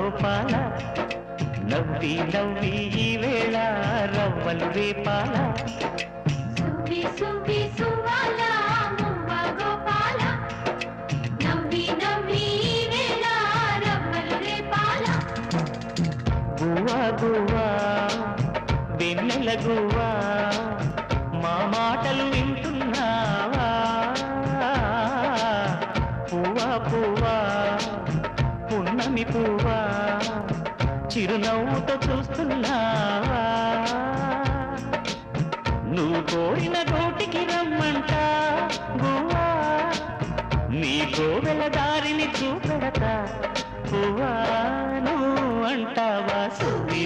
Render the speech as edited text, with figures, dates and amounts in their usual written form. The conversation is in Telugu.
గోపాల నవ్వి నవ్వి ఈ వేళ రవ్వలు రేపాల సువ్వి సువ్వి సువ్వాల మువ్వ గోపాల నవ్వి నవ్వి ఈ వేళ రవ్వలు రేపాల గువ్వా గువ్వా వెన్నెల గువ్వా మా మాటలు వింటున్నావా పువ్వా పువ్వా పున్నమి పువ్వా చిరునవ్వుతో చూస్తున్నావా నువ్వు కోరిన గోటికి రమ్మంట గువ్వా నీ కోవెల దారిని చూపెడతా పువ్వా నువ్వు అంటావా సువ్వి